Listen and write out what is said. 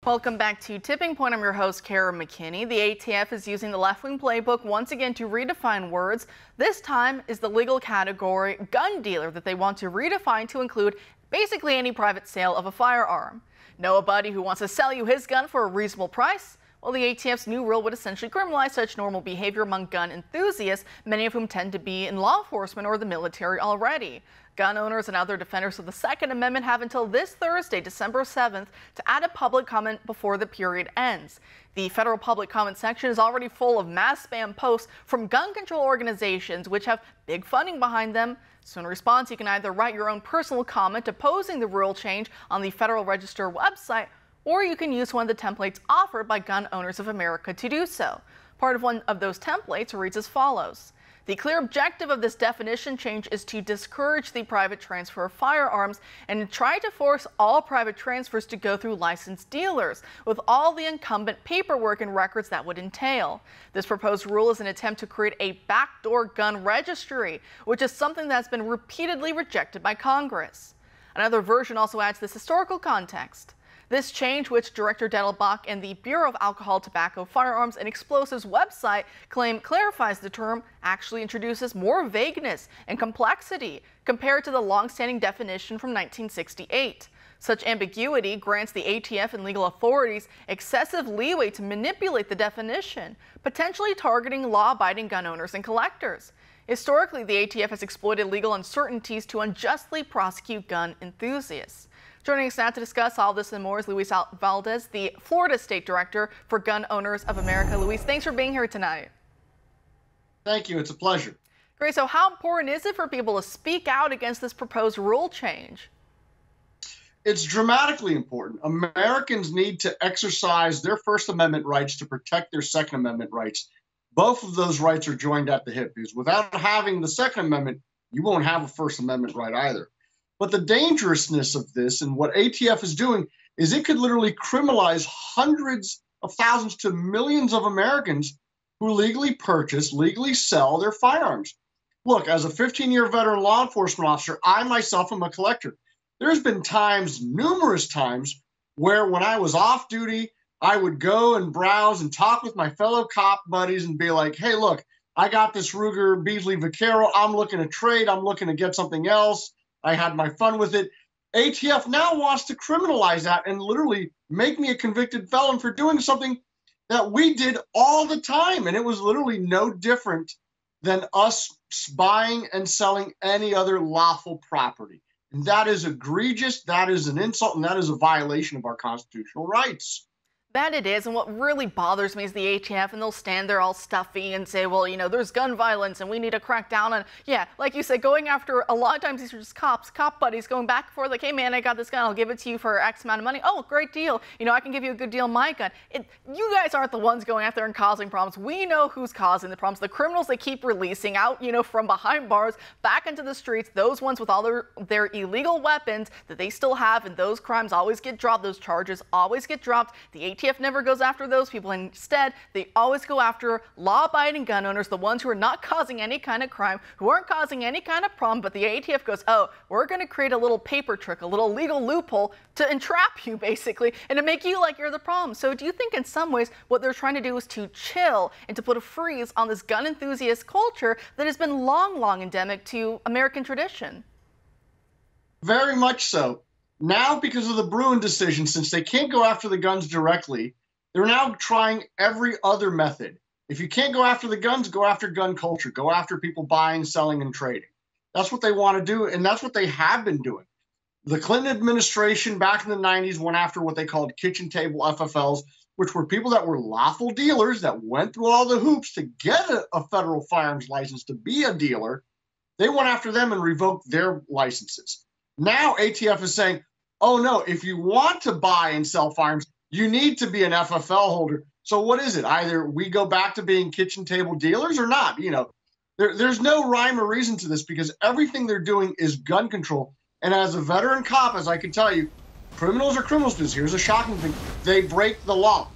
Welcome back to Tipping Point. I'm your host, Kara McKinney. The ATF is using the left-wing playbook once again to redefine words. This time is the legal category gun dealer that they want to redefine to include basically any private sale of a firearm. Know a buddy who wants to sell you his gun for a reasonable price? Well, the ATF's new rule would essentially criminalize such normal behavior among gun enthusiasts, many of whom tend to be in law enforcement or the military already. Gun owners and other defenders of the Second Amendment have until this Thursday, December 7th, to add a public comment before the period ends. The federal public comment section is already full of mass spam posts from gun control organizations, which have big funding behind them. So in response, you can either write your own personal comment opposing the rule change on the Federal Register website, or you can use one of the templates offered by Gun Owners of America to do so. Part of one of those templates reads as follows. The clear objective of this definition change is to discourage the private transfer of firearms and try to force all private transfers to go through licensed dealers, with all the incumbent paperwork and records that would entail. This proposed rule is an attempt to create a backdoor gun registry, which is something that's been repeatedly rejected by Congress. Another version also adds this historical context. This change, which Director Dettelbach and the Bureau of Alcohol, Tobacco, Firearms, and Explosives website claim clarifies the term, actually introduces more vagueness and complexity compared to the long-standing definition from 1968. Such ambiguity grants the ATF and legal authorities excessive leeway to manipulate the definition, potentially targeting law-abiding gun owners and collectors. Historically, the ATF has exploited legal uncertainties to unjustly prosecute gun enthusiasts. Joining us now to discuss all this and more is Luis Valdez, the Florida State Director for Gun Owners of America. Luis, thanks for being here tonight. Thank you. It's a pleasure. Great. So how important is it for people to speak out against this proposed rule change? It's dramatically important. Americans need to exercise their First Amendment rights to protect their Second Amendment rights. Both of those rights are joined at the hip, because without having the Second Amendment, you won't have a First Amendment right either. But the dangerousness of this and what ATF is doing is it could literally criminalize hundreds of thousands to millions of Americans who legally purchase, legally sell their firearms. Look, as a 15-year veteran law enforcement officer, I myself am a collector. There's been times, numerous times, where when I was off duty, I would go and browse and talk with my fellow cop buddies and be like, hey, look, I got this Ruger Beasley Vaquero. I'm looking to trade. I'm looking to get something else. I had my fun with it. ATF now wants to criminalize that and literally make me a convicted felon for doing something that we did all the time. And it was literally no different than us buying and selling any other lawful property. And that is egregious. That is an insult, and that is a violation of our constitutional rights. That it is, and what really bothers me is the ATF, and they'll stand there all stuffy and say, well, you know, there's gun violence and we need to crack down on, yeah, like you said, going after, a lot of times these are just cop buddies going back and forth like, hey man, I got this gun, I'll give it to you for X amount of money. Oh, great deal. You know, I can give you a good deal on my gun. You guys aren't the ones going out there and causing problems. We know who's causing the problems. The criminals they keep releasing out, you know, from behind bars back into the streets, those ones with all their illegal weapons that they still have, and those crimes always get dropped, those charges always get dropped. The ATF never goes after those people. Instead, they always go after law-abiding gun owners, the ones who are not causing any kind of crime, who aren't causing any kind of problem, but the ATF goes, oh, we're going to create a little paper trick, a little legal loophole to entrap you, basically, and to make you like you're the problem. So do you think in some ways what they're trying to do is to chill and to put a freeze on this gun enthusiast culture that has been long endemic to American tradition? Very much so. Now, because of the Bruen decision, since they can't go after the guns directly, they're now trying every other method. If you can't go after the guns, go after gun culture. Go after people buying, selling, and trading. That's what they want to do, and that's what they have been doing. The Clinton administration back in the 90s went after what they called kitchen table FFLs, which were people that were lawful dealers that went through all the hoops to get a federal firearms license to be a dealer. They went after them and revoked their licenses. Now ATF is saying, oh no, if you want to buy and sell firearms, you need to be an FFL holder. So what is it? Either we go back to being kitchen table dealers or not. You know, there's no rhyme or reason to this, because everything they're doing is gun control. And as a veteran cop, as I can tell you, criminals are criminals. Because here's a shocking thing. They break the law.